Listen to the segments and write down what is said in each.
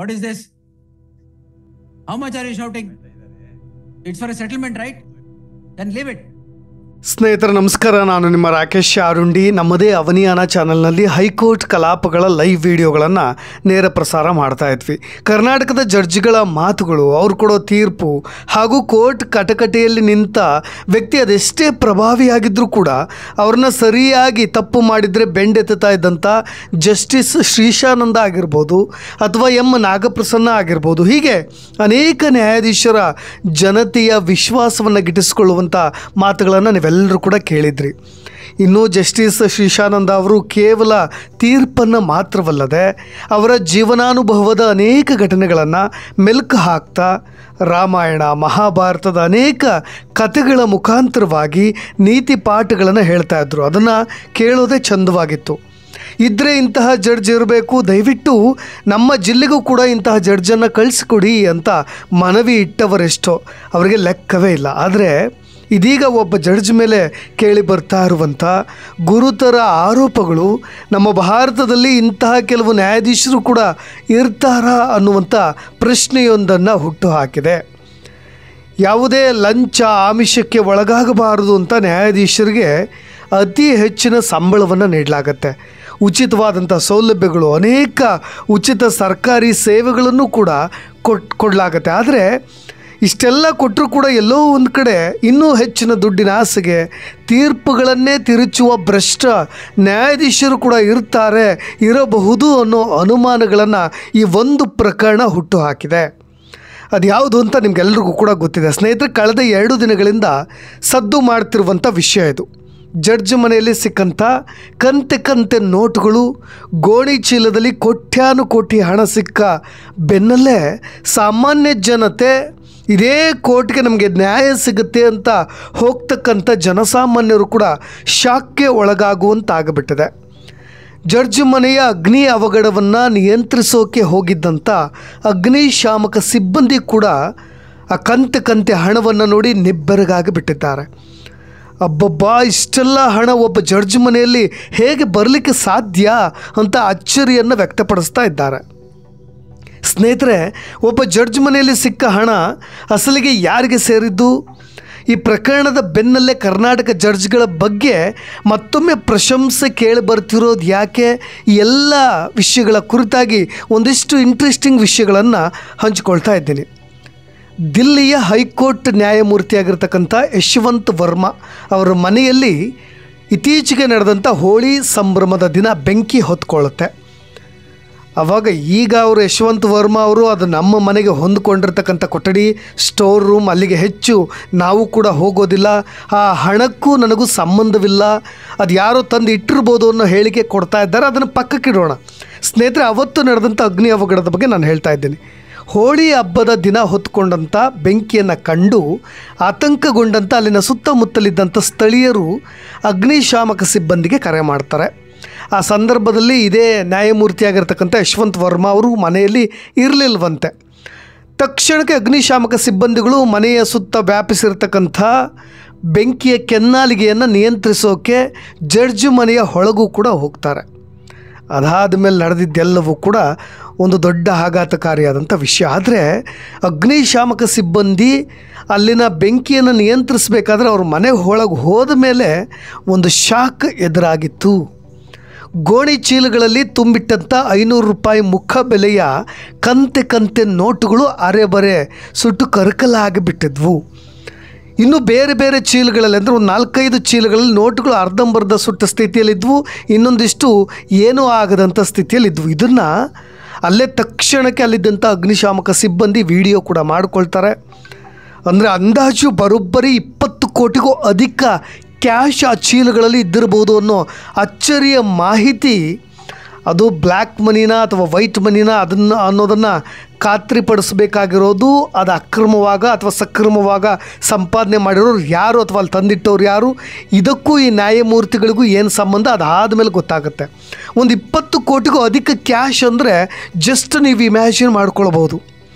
What is this? How much are you shouting? It's for a settlement, right? Then leave it. ಸ್ನೇಹಿತರೆ ನಮಸ್ಕಾರ, ನಾನು ನಿಮ್ಮ ರಾಕೇಶ್ ಆರುಂಡಿ. ನಮ್ಮದೇ ಅವನಿಯಾನ ಚಾನಲ್ನಲ್ಲಿ ಹೈಕೋರ್ಟ್ ಕಲಾಪಗಳ ಲೈವ್ ವಿಡಿಯೋಗಳನ್ನು ನೇರ ಪ್ರಸಾರ ಮಾಡ್ತಾ ಇದ್ವಿ. ಕರ್ನಾಟಕದ ಜಡ್ಜ್ಗಳ ಮಾತುಗಳು, ಅವ್ರು ಕೊಡೋ ತೀರ್ಪು ಹಾಗೂ ಕೋರ್ಟ್ ಕಟಕಟೆಯಲ್ಲಿ ನಿಂತ ವ್ಯಕ್ತಿ ಅದೆಷ್ಟೇ ಪ್ರಭಾವಿಯಾಗಿದ್ದರೂ ಕೂಡ ಅವ್ರನ್ನ ಸರಿಯಾಗಿ ತಪ್ಪು ಮಾಡಿದರೆ ಬೆಂಡೆತ್ತಾ ಇದ್ದಂಥ ಜಸ್ಟಿಸ್ ಶ್ರೀಶಾನಂದ ಆಗಿರ್ಬೋದು ಅಥವಾ ಎಂ ನಾಗಪ್ರಸನ್ನ ಆಗಿರ್ಬೋದು, ಹೀಗೆ ಅನೇಕ ನ್ಯಾಯಾಧೀಶರ ಜನತೆಯ ವಿಶ್ವಾಸವನ್ನು ಗಿಟ್ಟಿಸಿಕೊಳ್ಳುವಂಥ ಮಾತುಗಳನ್ನು ನೀವೆಲ್ಲರೂ ಕೂಡ ಕೇಳಿದ್ರಿ. ಇನ್ನು ಜಸ್ಟಿಸ್ ಶ್ರೀಶಾನಂದ ಅವರು ಕೇವಲ ತೀರ್ಪನ್ನು ಮಾತ್ರವಲ್ಲದೆ ಅವರ ಜೀವನಾನುಭವದ ಅನೇಕ ಘಟನೆಗಳನ್ನು ಮೆಲುಕು ಹಾಕ್ತಾ ರಾಮಾಯಣ ಮಹಾಭಾರತದ ಅನೇಕ ಕಥೆಗಳ ಮುಖಾಂತರವಾಗಿ ನೀತಿ ಪಾಠಗಳನ್ನು ಹೇಳ್ತಾ ಇದ್ರು. ಅದನ್ನು ಕೇಳೋದೇ ಚಂದವಾಗಿತ್ತು. ಇದ್ದರೆ ಇಂತಹ ಜಡ್ಜ್ ಇರಬೇಕು, ದಯವಿಟ್ಟು ನಮ್ಮ ಜಿಲ್ಲೆಗೂ ಕೂಡ ಇಂತಹ ಜಡ್ಜನ್ನು ಕಳಿಸಿಕೊಡಿ ಅಂತ ಮನವಿ ಇಟ್ಟವರೆಷ್ಟೋ, ಅವರಿಗೆ ಲೆಕ್ಕವೇ ಇಲ್ಲ. ಆದರೆ ಇದೀಗ ಒಬ್ಬ ಜಡ್ಜ್ ಮೇಲೆ ಕೇಳಿ ಬರ್ತಾ ಇರುವಂಥ ಗುರುತರ ಆರೋಪಗಳು ನಮ್ಮ ಭಾರತದಲ್ಲಿ ಇಂತಹ ಕೆಲವು ನ್ಯಾಯಾಧೀಶರು ಕೂಡ ಇರ್ತಾರಾ ಅನ್ನುವಂಥ ಪ್ರಶ್ನೆಯೊಂದನ್ನು ಹುಟ್ಟುಹಾಕಿದೆ. ಯಾವುದೇ ಲಂಚ ಆಮಿಷಕ್ಕೆ ಒಳಗಾಗಬಾರದು ಅಂತ ನ್ಯಾಯಾಧೀಶರಿಗೆ ಅತಿ ಹೆಚ್ಚಿನ ಸಂಬಳವನ್ನು ನೀಡಲಾಗತ್ತೆ. ಉಚಿತವಾದಂಥ ಸೌಲಭ್ಯಗಳು, ಅನೇಕ ಉಚಿತ ಸರ್ಕಾರಿ ಸೇವೆಗಳನ್ನು ಕೂಡ ಕೊಡಲಾಗತ್ತೆ. ಆದರೆ ಇಷ್ಟೆಲ್ಲ ಕೊಟ್ಟರೂ ಕೂಡ ಎಲ್ಲೋ ಒಂದು ಕಡೆ ಇನ್ನೂ ಹೆಚ್ಚಿನ ದುಡ್ಡಿನ ಆಸೆಗೆ ತೀರ್ಪುಗಳನ್ನೇ ತಿರುಚುವ ಭ್ರಷ್ಟ ನ್ಯಾಯಾಧೀಶರು ಕೂಡ ಇರಬಹುದು ಅನ್ನೋ ಅನುಮಾನಗಳನ್ನು ಈ ಒಂದು ಪ್ರಕರಣ ಹುಟ್ಟುಹಾಕಿದೆ. ಅದು ಯಾವುದು ಅಂತ ನಿಮಗೆಲ್ಲರಿಗೂ ಕೂಡ ಗೊತ್ತಿದೆ. ಸ್ನೇಹಿತರೆ, ಕಳೆದ 2 ದಿನಗಳಿಂದ ಸದ್ದು ಮಾಡ್ತಿರುವಂಥ ವಿಷಯ ಇದು. ಜಡ್ಜ್ ಮನೆಯಲ್ಲಿ ಸಿಕ್ಕಂಥ ಕಂತೆ ನೋಟುಗಳು, ಗೋಣಿ ಚೀಲದಲ್ಲಿ ಕೋಟ್ಯಾನುಕೋಟಿ ಹಣ ಸಿಕ್ಕ ಬೆನ್ನಲ್ಲೇ ಸಾಮಾನ್ಯ ಜನತೆ ಇದೇ ಕೋರ್ಟ್ಗೆ ನಮಗೆ ನ್ಯಾಯ ಸಿಗುತ್ತೆ ಅಂತ ಹೋಗ್ತಕ್ಕಂಥ ಜನಸಾಮಾನ್ಯರು ಕೂಡ ಶಾಕ್ಗೆ ಒಳಗಾಗುವಂತಾಗಿಬಿಟ್ಟಿದೆ. ಜಡ್ಜ್ ಮನೆಯ ಅಗ್ನಿ ಅವಘಡವನ್ನು ನಿಯಂತ್ರಿಸೋಕೆ ಹೋಗಿದ್ದಂಥ ಅಗ್ನಿಶಾಮಕ ಸಿಬ್ಬಂದಿ ಕೂಡ ಆ ಕಂತೆ ಹಣವನ್ನು ನೋಡಿ ನಿಬ್ಬೆರಗಾಗಿ ಬಿಟ್ಟಿದ್ದಾರೆ. ಅಬ್ಬಬ್ಬಾ, ಇಷ್ಟೆಲ್ಲ ಹಣ ಒಬ್ಬ ಜಡ್ಜ್ ಮನೆಯಲ್ಲಿ ಹೇಗೆ ಬರಲಿಕ್ಕೆ ಸಾಧ್ಯ ಅಂತ ಅಚ್ಚರಿಯನ್ನು ವ್ಯಕ್ತಪಡಿಸ್ತಾ ಇದ್ದಾರೆ. ಸ್ನೇಹಿತರೆ, ಒಬ್ಬ ಜಡ್ಜ್ ಮನೆಯಲ್ಲಿ ಸಿಕ್ಕ ಹಣ ಅಸಲಿಗೆ ಯಾರಿಗೆ ಸೇರಿದ್ದು? ಈ ಪ್ರಕರಣದ ಬೆನ್ನಲ್ಲೇ ಕರ್ನಾಟಕ ಜಡ್ಜ್ಗಳ ಬಗ್ಗೆ ಮತ್ತೊಮ್ಮೆ ಪ್ರಶಂಸೆ ಕೇಳಿ ಬರ್ತಿರೋದು ಯಾಕೆ? ಈ ಎಲ್ಲ ವಿಷಯಗಳ ಕುರಿತಾಗಿ ಒಂದಿಷ್ಟು ಇಂಟ್ರೆಸ್ಟಿಂಗ್ ವಿಷಯಗಳನ್ನು ಹಂಚಿಕೊಳ್ತಾ ಇದ್ದೀನಿ. ದಿಲ್ಲಿಯ ಹೈಕೋರ್ಟ್ ನ್ಯಾಯಮೂರ್ತಿಯಾಗಿರ್ತಕ್ಕಂಥ ಯಶವಂತ್ ವರ್ಮಾ ಅವರ ಮನೆಯಲ್ಲಿ ಇತ್ತೀಚೆಗೆ ನಡೆದಂಥ ಹೋಳಿ ಸಂಭ್ರಮದ ದಿನ ಬೆಂಕಿ ಹೊತ್ಕೊಳ್ಳುತ್ತೆ. ಆವಾಗ ಈಗ ಅವರು ಯಶವಂತ್ ವರ್ಮಾ ಅವರು ಅದು ನಮ್ಮ ಮನೆಗೆ ಹೊಂದ್ಕೊಂಡಿರ್ತಕ್ಕಂಥ ಕೊಠಡಿ, ಸ್ಟೋರ್ ರೂಮ್, ಅಲ್ಲಿಗೆ ಹೆಚ್ಚು ನಾವು ಕೂಡ ಹೋಗೋದಿಲ್ಲ, ಆ ಹಣಕ್ಕೂ ನನಗೂ ಸಂಬಂಧವಿಲ್ಲ, ಅದು ಯಾರೋ ತಂದು ಇಟ್ಟಿರ್ಬೋದು ಅನ್ನೋ ಹೇಳಿಕೆ ಕೊಡ್ತಾ ಇದ್ದಾರೆ. ಅದನ್ನು ಪಕ್ಕಕ್ಕಿಡೋಣ. ಸ್ನೇಹಿತರೆ, ಅವತ್ತು ನಡೆದಂಥ ಅಗ್ನಿ ಅವಘಡದ ಬಗ್ಗೆ ನಾನು ಹೇಳ್ತಾ ಇದ್ದೀನಿ. ಹೋಳಿ ಹಬ್ಬದ ದಿನ ಹೊತ್ಕೊಂಡಂಥ ಬೆಂಕಿಯನ್ನು ಕಂಡು ಆತಂಕಗೊಂಡಂಥ ಅಲ್ಲಿನ ಸುತ್ತಮುತ್ತಲಿದ್ದಂಥ ಸ್ಥಳೀಯರು ಅಗ್ನಿಶಾಮಕ ಸಿಬ್ಬಂದಿಗೆ ಕರೆ ಮಾಡ್ತಾರೆ. ಆ ಸಂದರ್ಭದಲ್ಲಿ ಇದೇ ನ್ಯಾಯಮೂರ್ತಿಯಾಗಿರ್ತಕ್ಕಂಥ ಯಶವಂತ್ ವರ್ಮಾ ಅವರು ಮನೆಯಲ್ಲಿ ಇರಲಿಲ್ವಂತೆ. ತಕ್ಷಣಕ್ಕೆ ಅಗ್ನಿಶಾಮಕ ಸಿಬ್ಬಂದಿಗಳು ಮನೆಯ ಸುತ್ತ ವ್ಯಾಪಿಸಿರ್ತಕ್ಕಂಥ ಬೆಂಕಿಯ ಕೆನ್ನಾಲಿಗೆಯನ್ನು ನಿಯಂತ್ರಿಸೋಕೆ ಜಡ್ಜ್ ಮನೆಯ ಹೊಳಗೂ ಕೂಡ ಹೋಗ್ತಾರೆ. ಅದಾದ ಮೇಲೆ ನಡೆದಿದ್ದೆಲ್ಲವೂ ಕೂಡ ಒಂದು ದೊಡ್ಡ ಆಘಾತಕಾರಿಯಾದಂಥ ವಿಷಯ. ಆದರೆ ಅಗ್ನಿಶಾಮಕ ಸಿಬ್ಬಂದಿ ಅಲ್ಲಿನ ಬೆಂಕಿಯನ್ನು ನಿಯಂತ್ರಿಸಬೇಕಾದ್ರೆ ಅವ್ರ ಮನೆ ಒಳಗೆ ಹೋದ ಮೇಲೆ ಒಂದು ಶಾಕ್ ಎದುರಾಗಿತ್ತು. ಗೋಣಿ ಚೀಲಗಳಲ್ಲಿ ತುಂಬಿಟ್ಟಂಥ 500 ರೂಪಾಯಿ ಮುಖ ಬೆಲೆಯ ಕಂತೆ ನೋಟುಗಳು ಅರೆಬರೆ ಸುಟ್ಟು ಕರಕಲಾಗಿಬಿಟ್ಟಿದ್ವು. ಇನ್ನು ಬೇರೆ ಬೇರೆ ಚೀಲಗಳಲ್ಲಿ ಅಂದರೆ ಒಂದು 4-5 ಚೀಲಗಳಲ್ಲಿ ನೋಟುಗಳು ಅರ್ಧಂಬರ್ಧ ಸುಟ್ಟ ಸ್ಥಿತಿಯಲ್ಲಿದ್ವು, ಇನ್ನೊಂದಿಷ್ಟು ಏನೂ ಆಗದಂಥ ಸ್ಥಿತಿಯಲ್ಲಿದ್ವು. ಇದನ್ನು ಅಲ್ಲೇ ತಕ್ಷಣಕ್ಕೆ ಅಲ್ಲಿದ್ದಂಥ ಅಗ್ನಿಶಾಮಕ ಸಿಬ್ಬಂದಿ ವಿಡಿಯೋ ಕೂಡ ಮಾಡಿಕೊಳ್ತಾರೆ. ಅಂದರೆ ಅಂದಾಜು ಬರೋಬ್ಬರಿ 20 ಕೋಟಿಗೂ ಅಧಿಕ ಕ್ಯಾಶ್ ಆ ಚೀಲಗಳಲ್ಲಿ ಇದ್ದಿರ್ಬೋದು ಅನ್ನೋ ಅಚ್ಚರಿಯ ಮಾಹಿತಿ. ಅದು ಬ್ಲ್ಯಾಕ್ ಮನಿನ ಅಥವಾ ವೈಟ್ ಮನಿನ ಅನ್ನೋದನ್ನು ಖಾತ್ರಿಪಡಿಸಬೇಕಾಗಿರೋದು ಅದು ಅಕ್ರಮವಾಗ ಅಥವಾ ಸಕ್ರಮವಾಗ ಸಂಪಾದನೆ ಮಾಡಿರೋರು ಯಾರು ಅಥವಾ ಅಲ್ಲಿ ತಂದಿಟ್ಟವ್ರು ಯಾರು, ಇದಕ್ಕೂ ಈ ನ್ಯಾಯಮೂರ್ತಿಗಳಿಗೂ ಏನು ಸಂಬಂಧ ಅದಾದಮೇಲೆ ಗೊತ್ತಾಗುತ್ತೆ. ಒಂದು 20 ಕೋಟಿಗೂ ಅಧಿಕ ಕ್ಯಾಶ್ ಅಂದರೆ ಜಸ್ಟ್ ನೀವು ಇಮ್ಯಾಜಿನ್ ಮಾಡ್ಕೊಳ್ಬೋದು.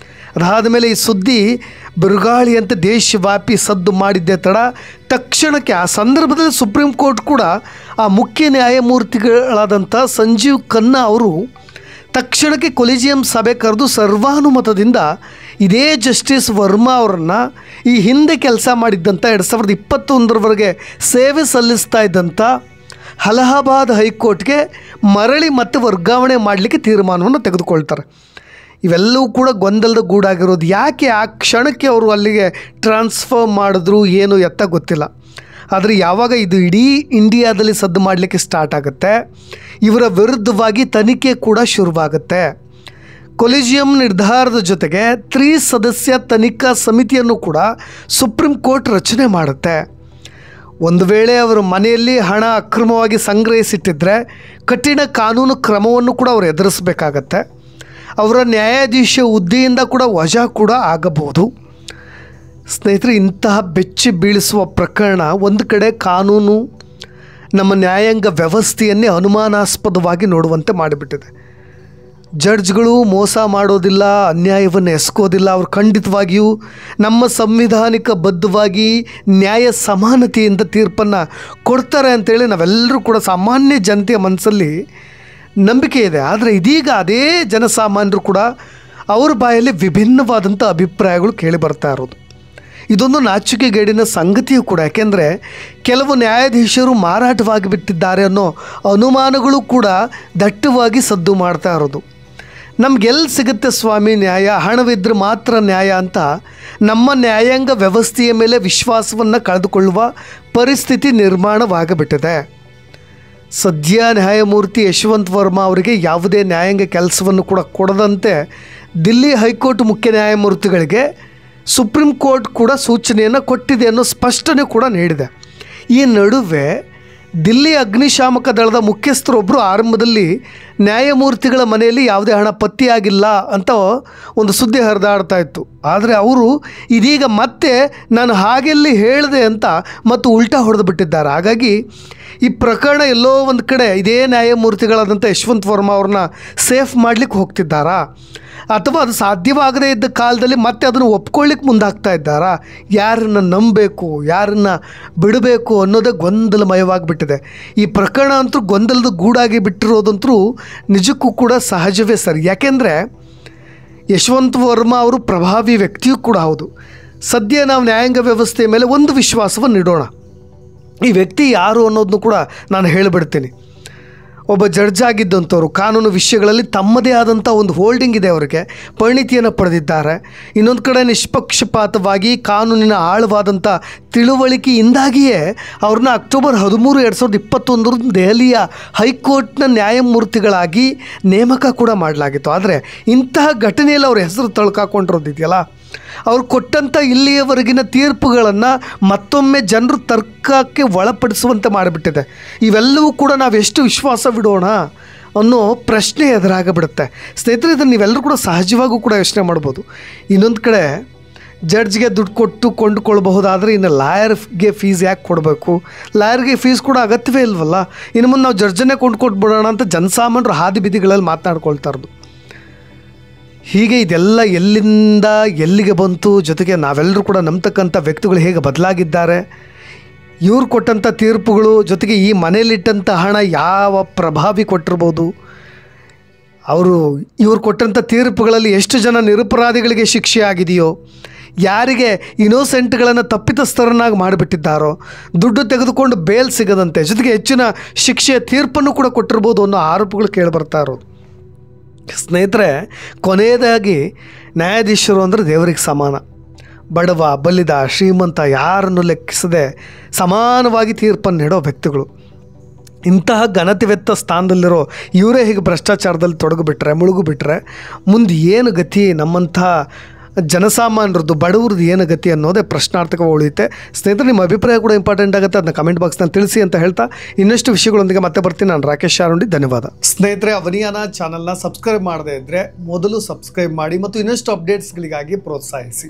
ಅದಾದ ಮೇಲೆ ಈ ಸುದ್ದಿ ಬಿರುಗಾಳಿಯಂತೆ ದೇಶವ್ಯಾಪಿ ಸದ್ದು ಮಾಡಿದ್ದೇ ತಕ್ಷಣಕ್ಕೆ ಆ ಸಂದರ್ಭದಲ್ಲಿ ಸುಪ್ರೀಂ ಕೋರ್ಟ್ ಕೂಡ ಆ ಮುಖ್ಯ ನ್ಯಾಯಮೂರ್ತಿಗಳಾದಂಥ ಸಂಜೀವ್ ಖನ್ನಾ ಅವರು ತಕ್ಷಣಕ್ಕೆ ಕೊಲಿಜಿಯಂ ಸಭೆ ಕರೆದು ಸರ್ವಾನುಮತದಿಂದ ಇದೇ ಜಸ್ಟಿಸ್ ವರ್ಮಾ ಅವರನ್ನು ಈ ಹಿಂದೆ ಕೆಲಸ ಮಾಡಿದ್ದಂಥ 2021ರವರೆಗೆ ಸೇವೆ ಸಲ್ಲಿಸ್ತಾ ಇದ್ದಂಥ ಅಲಹಾಬಾದ್ ಹೈಕೋರ್ಟ್ಗೆ ಮರಳಿ ಮತ್ತೆ ವರ್ಗಾವಣೆ ಮಾಡಲಿಕ್ಕೆ ತೀರ್ಮಾನವನ್ನು ತೆಗೆದುಕೊಳ್ತಾರೆ. ಇವೆಲ್ಲವೂ ಕೂಡ ಗೊಂದಲದ ಗೂಡಾಗಿರೋದು. ಯಾಕೆ ಆ ಕ್ಷಣಕ್ಕೆ ಅವರು ಅಲ್ಲಿಗೆ ಟ್ರಾನ್ಸ್ಫರ್ ಮಾಡಿದ್ರು ಏನು ಎತ್ತ ಗೊತ್ತಿಲ್ಲ. ಆದರೆ ಯಾವಾಗ ಇದು ಇಡೀ ಇಂಡಿಯಾದಲ್ಲಿ ಸದ್ದು ಮಾಡಲಿಕ್ಕೆ ಸ್ಟಾರ್ಟ್ ಆಗುತ್ತೆ, ಇವರ ವಿರುದ್ಧವಾಗಿ ತನಿಖೆ ಕೂಡ ಶುರುವಾಗುತ್ತೆ. ಕೊಲಿಜಿಯಂ ನಿರ್ಧಾರದ ಜೊತೆಗೆ 3 ಸದಸ್ಯ ತನಿಖಾ ಸಮಿತಿಯನ್ನು ಕೂಡ ಸುಪ್ರೀಂ ಕೋರ್ಟ್ ರಚನೆ ಮಾಡುತ್ತೆ. ಒಂದು ವೇಳೆ ಅವರು ಮನೆಯಲ್ಲಿ ಹಣ ಅಕ್ರಮವಾಗಿ ಸಂಗ್ರಹಿಸಿಟ್ಟಿದ್ದರೆ ಕಠಿಣ ಕಾನೂನು ಕ್ರಮವನ್ನು ಕೂಡ ಅವರು ಎದುರಿಸಬೇಕಾಗತ್ತೆ. ಅವರ ನ್ಯಾಯಾಧೀಶ ಹುದ್ದೆಯಿಂದ ಕೂಡ ವಜಾ ಕೂಡ ಆಗಬಹುದು. ಸ್ನೇಹಿತರೆ, ಇಂತಹ ಬೆಚ್ಚಿ ಬೀಳಿಸುವ ಪ್ರಕರಣ ಒಂದು ಕಡೆ ಕಾನೂನು ನಮ್ಮ ನ್ಯಾಯಾಂಗ ವ್ಯವಸ್ಥೆಯನ್ನೇ ಅನುಮಾನಾಸ್ಪದವಾಗಿ ನೋಡುವಂತೆ ಮಾಡಿಬಿಟ್ಟಿದೆ. ಜಡ್ಜ್ಗಳು ಮೋಸ ಮಾಡೋದಿಲ್ಲ, ಅನ್ಯಾಯವನ್ನು ಎಸಕೋದಿಲ್ಲ. ಅವರು ಖಂಡಿತವಾಗಿಯೂ ನಮ್ಮ ಸಂವಿಧಾನಿಕ ಬದ್ಧವಾಗಿ ನ್ಯಾಯ ಸಮಾನತೆಯಿಂದ ತೀರ್ಪನ್ನು ಕೊಡ್ತಾರೆ ಅಂತೇಳಿ ನಾವೆಲ್ಲರೂ ಕೂಡ ಸಾಮಾನ್ಯ ಜನತೆಯ ಮನಸ್ಸಲ್ಲಿ ನಂಬಿಕೆ ಇದೆ. ಆದರೆ ಇದೀಗ ಅದೇ ಜನಸಾಮಾನ್ಯರು ಕೂಡ ಅವ್ರ ಬಾಯಲ್ಲಿ ವಿಭಿನ್ನವಾದಂಥ ಅಭಿಪ್ರಾಯಗಳು ಕೇಳಿ ಬರ್ತಾ ಇರೋದು ಇದೊಂದು ನಾಚಿಕೆಗೇಡಿನ ಸಂಗತಿಯೂ ಕೂಡ. ಯಾಕೆಂದರೆ ಕೆಲವು ನ್ಯಾಯಾಧೀಶರು ಮಾರಾಟವಾಗಿ ಬಿಟ್ಟಿದ್ದಾರೆ ಅನ್ನೋ ಅನುಮಾನಗಳು ಕೂಡ ದಟ್ಟವಾಗಿ ಸದ್ದು ಮಾಡ್ತಾ ಇರೋದು. ನಮಗೆಲ್ಲಿ ಸಿಗುತ್ತೆ ಸ್ವಾಮಿ ನ್ಯಾಯ, ಹಣವಿದ್ದರೆ ಮಾತ್ರ ನ್ಯಾಯ ಅಂತ ನಮ್ಮ ನ್ಯಾಯಾಂಗ ವ್ಯವಸ್ಥೆಯ ಮೇಲೆ ವಿಶ್ವಾಸವನ್ನು ಕಳೆದುಕೊಳ್ಳುವ ಪರಿಸ್ಥಿತಿ ನಿರ್ಮಾಣವಾಗಿಬಿಟ್ಟಿದೆ. ಸದ್ಯ ನ್ಯಾಯಮೂರ್ತಿ ಯಶವಂತ್ ವರ್ಮಾ ಅವರಿಗೆ ಯಾವುದೇ ನ್ಯಾಯಾಂಗ ಕೆಲಸವನ್ನು ಕೂಡ ಕೊಡದಂತೆ ದಿಲ್ಲಿ ಹೈಕೋರ್ಟ್ ಮುಖ್ಯ ನ್ಯಾಯಮೂರ್ತಿಗಳಿಗೆ ಸುಪ್ರೀಂ ಕೋರ್ಟ್ ಕೂಡ ಸೂಚನೆಯನ್ನು ಕೊಟ್ಟಿದೆ ಅನ್ನೋ ಸ್ಪಷ್ಟನೆ ಕೂಡ ನೀಡಿದೆ. ಈ ನಡುವೆ ದಿಲ್ಲಿ ಅಗ್ನಿಶಾಮಕ ದಳದ ಮುಖ್ಯಸ್ಥರೊಬ್ಬರು ಆರಂಭದಲ್ಲಿ ನ್ಯಾಯಮೂರ್ತಿಗಳ ಮನೆಯಲ್ಲಿ ಯಾವುದೇ ಹಣ ಪತ್ತೆಯಾಗಿಲ್ಲ ಅಂತ ಒಂದು ಸುದ್ದಿ ಹರಿದಾಡ್ತಾ ಇತ್ತು. ಆದರೆ ಅವರು ಇದೀಗ ಮತ್ತೆ ನಾನು ಹಾಗೆಲ್ಲಿ ಹೇಳಿದೆ ಅಂತ ಮತ್ತು ಉಲ್ಟಾ ಹೊಡೆದು ಬಿಟ್ಟಿದ್ದಾರೆ. ಹಾಗಾಗಿ ಈ ಪ್ರಕರಣ ಎಲ್ಲೋ ಒಂದು ಕಡೆ ಇದೇ ನ್ಯಾಯಮೂರ್ತಿಗಳಾದಂಥ ಯಶವಂತ್ ವರ್ಮಾ ಅವ್ರನ್ನ ಸೇಫ್ ಮಾಡಲಿಕ್ಕೆ ಹೋಗ್ತಿದ್ದಾರಾ, ಅಥವಾ ಅದು ಸಾಧ್ಯವಾಗದೇ ಇದ್ದ ಕಾಲದಲ್ಲಿ ಮತ್ತೆ ಅದನ್ನು ಒಪ್ಕೊಳ್ಳಿಕ್ಕೆ ಮುಂದಾಗ್ತಾ ಇದ್ದಾರಾ, ಯಾರನ್ನು ನಂಬಬೇಕು ಯಾರನ್ನು ಬಿಡಬೇಕು ಅನ್ನೋದೇ ಗೊಂದಲಮಯವಾಗಿಬಿಟ್ಟಿದೆ. ಈ ಪ್ರಕರಣ ಅಂತೂ ಗೊಂದಲದ ಗೂಡಾಗಿ ಬಿಟ್ಟಿರೋದಂತೂ ನಿಜಕ್ಕೂ ಕೂಡ ಸಹಜವೇ ಸರಿ. ಯಾಕೆಂದರೆ ಯಶವಂತ್ ವರ್ಮಾ ಅವರು ಪ್ರಭಾವಿ ವ್ಯಕ್ತಿಯೂ ಕೂಡ ಹೌದು. ಸದ್ಯ ನಾವು ನ್ಯಾಯಾಂಗ ವ್ಯವಸ್ಥೆಯ ಮೇಲೆ ಒಂದು ವಿಶ್ವಾಸವನ್ನು ನೀಡೋಣ. ಈ ವ್ಯಕ್ತಿ ಯಾರು ಅನ್ನೋದನ್ನು ಕೂಡ ನಾನು ಹೇಳಿಬಿಡ್ತೀನಿ. ಒಬ್ಬ ಜಡ್ಜ್ ಆಗಿದ್ದಂಥವ್ರು, ಕಾನೂನು ವಿಷಯಗಳಲ್ಲಿ ತಮ್ಮದೇ ಆದಂಥ ಒಂದು ಹೋಲ್ಡಿಂಗ್ ಇದೆ, ಅವರಿಗೆ ಪರಿಣಿತಿಯನ್ನು ಪಡೆದಿದ್ದಾರೆ. ಇನ್ನೊಂದು ಕಡೆ ನಿಷ್ಪಕ್ಷಪಾತವಾಗಿ ಕಾನೂನಿನ ಆಳವಾದಂಥ ತಿಳುವಳಿಕೆಯಿಂದಾಗಿಯೇ ಅವ್ರನ್ನ ಅಕ್ಟೋಬರ್ 13, 2021 ದೆಹಲಿಯ ಹೈಕೋರ್ಟ್ನ ನ್ಯಾಯಮೂರ್ತಿಗಳಾಗಿ ನೇಮಕ ಕೂಡ ಮಾಡಲಾಗಿತ್ತು. ಆದರೆ ಇಂತಹ ಘಟನೆಯಲ್ಲಿ ಅವ್ರ ಹೆಸರು ತಳ್ಕಾಕೊಂಡಿರೋದಿದೆಯಲ್ಲ, ಅವ್ರು ಕೊಟ್ಟಂಥ ಇಲ್ಲಿಯವರೆಗಿನ ತೀರ್ಪುಗಳನ್ನು ಮತ್ತೊಮ್ಮೆ ಜನರು ತರ್ಕಕ್ಕೆ ಒಳಪಡಿಸುವಂತೆ ಮಾಡಿಬಿಟ್ಟಿದೆ. ಇವೆಲ್ಲವೂ ಕೂಡ ನಾವು ಎಷ್ಟು ವಿಶ್ವಾಸವಿಡೋಣ ಅನ್ನೋ ಪ್ರಶ್ನೆ ಎದುರಾಗಿಬಿಡುತ್ತೆ. ಸ್ನೇಹಿತರೆ, ಇದನ್ನು ನೀವೆಲ್ಲರೂ ಕೂಡ ಸಹಜವಾಗೂ ಕೂಡ ಯೋಚನೆ ಮಾಡ್ಬೋದು. ಇನ್ನೊಂದು ಕಡೆ ಜಡ್ಜ್ಗೆ ದುಡ್ಡು ಕೊಟ್ಟು ಕೊಂಡುಕೊಳ್ಬಹುದಾದರೆ ಇನ್ನು ಲಾಯರ್ಗೆ ಫೀಸ್ ಯಾಕೆ ಕೊಡಬೇಕು? ಲಾಯರ್ಗೆ ಫೀಸ್ ಕೂಡ ಅಗತ್ಯವೇ ಇಲ್ವಲ್ಲ. ಇನ್ನು ಮುಂದೆ ನಾವು ಜಡ್ಜನ್ನೇ ಕೊಂಡುಕೊಟ್ಬಿಡೋಣ ಅಂತ ಜನಸಾಮಾನ್ಯರು ಹಾದಿ ಬೀದಿಗಳಲ್ಲಿ ಮಾತನಾಡ್ಕೊಳ್ತಾ ಇರೋದು. ಹೀಗೆ ಇದೆಲ್ಲ ಎಲ್ಲಿಂದ ಎಲ್ಲಿಗೆ ಬಂತು, ಜೊತೆಗೆ ನಾವೆಲ್ಲರೂ ಕೂಡ ನಂಬತಕ್ಕಂಥ ವ್ಯಕ್ತಿಗಳು ಹೇಗೆ ಬದಲಾಗಿದ್ದಾರೆ, ಇವ್ರು ಕೊಟ್ಟಂಥ ತೀರ್ಪುಗಳು, ಜೊತೆಗೆ ಈ ಮನೇಲಿಟ್ಟಂಥ ಹಣ ಯಾವ ಪ್ರಭಾವಿ ಕೊಟ್ಟಿರ್ಬೋದು, ಇವ್ರು ಕೊಟ್ಟಂಥ ತೀರ್ಪುಗಳಲ್ಲಿ ಎಷ್ಟು ಜನ ನಿರಪರಾಧಿಗಳಿಗೆ ಶಿಕ್ಷೆ ಆಗಿದೆಯೋ, ಯಾರಿಗೆ ಇನೋಸೆಂಟ್ಗಳನ್ನು ತಪ್ಪಿತಸ್ಥರನ್ನಾಗಿ ಮಾಡಿಬಿಟ್ಟಿದ್ದಾರೋ, ದುಡ್ಡು ತೆಗೆದುಕೊಂಡು ಬೇಲ್ ಸಿಗದಂತೆ, ಜೊತೆಗೆ ಹೆಚ್ಚಿನ ಶಿಕ್ಷೆಯ ತೀರ್ಪನ್ನು ಕೂಡ ಕೊಟ್ಟಿರ್ಬೋದು ಅನ್ನೋ ಆರೋಪಗಳು ಕೇಳಿಬರ್ತಾ ಇರೋದು. ಸ್ನೇಹಿತರೆ, ಕೊನೆಯದಾಗಿ ನ್ಯಾಯಾಧೀಶರು ಅಂದರೆ ದೇವರಿಗೆ ಸಮಾನ. ಬಡವ ಬಲ್ಲಿದ ಶ್ರೀಮಂತ ಯಾರನ್ನು ಲೆಕ್ಕಿಸದೆ ಸಮಾನವಾಗಿ ತೀರ್ಪನ್ನು ನೀಡೋ ವ್ಯಕ್ತಿಗಳು. ಇಂತಹ ಘನತೆವೆತ್ತ ಸ್ಥಾನದಲ್ಲಿರೋ ಇವರೇ ಹೀಗೆ ಭ್ರಷ್ಟಾಚಾರದಲ್ಲಿ ಮುಳುಗುಬಿಟ್ರೆ ಮುಂದೆ ಏನು ಗತಿ? ನಮ್ಮಂತಹ ಜನಸಾಮಾನ್ಯರದ್ದು, ಬಡವ್ರದ್ದು ಏನು ಗತಿ ಅನ್ನೋದೇ ಪ್ರಶ್ನಾರ್ಥಕವಾಗಿ ಉಳಿಯುತ್ತೆ. ಸ್ನೇಹಿತರೆ, ನಿಮ್ಮ ಅಭಿಪ್ರಾಯ ಕೂಡ ಇಂಪಾರ್ಟೆಂಟ್ ಆಗುತ್ತೆ, ಅದನ್ನ ಕಮೆಂಟ್ ಬಾಕ್ಸ್ನಲ್ಲಿ ತಿಳಿಸಿ ಅಂತ ಹೇಳ್ತಾ ಇನ್ನಷ್ಟು ವಿಷಯಗಳೊಂದಿಗೆ ಮತ್ತೆ ಬರ್ತೀನಿ. ನಾನು ರಾಕೇಶ್ ಆರುಂಡಿ, ಧನ್ಯವಾದ. ಸ್ನೇಹಿತರೆ, ಅವನಿಯಾನ ಚಾನಲ್ನ ಸಬ್ಸ್ಕ್ರೈಬ್ ಮಾಡದೇ ಇದ್ದರೆ ಮೊದಲು ಸಬ್ಸ್ಕ್ರೈಬ್ ಮಾಡಿ ಮತ್ತು ಇನ್ನಷ್ಟು ಅಪ್ಡೇಟ್ಸ್ಗಳಿಗಾಗಿ ಪ್ರೋತ್ಸಾಹಿಸಿ.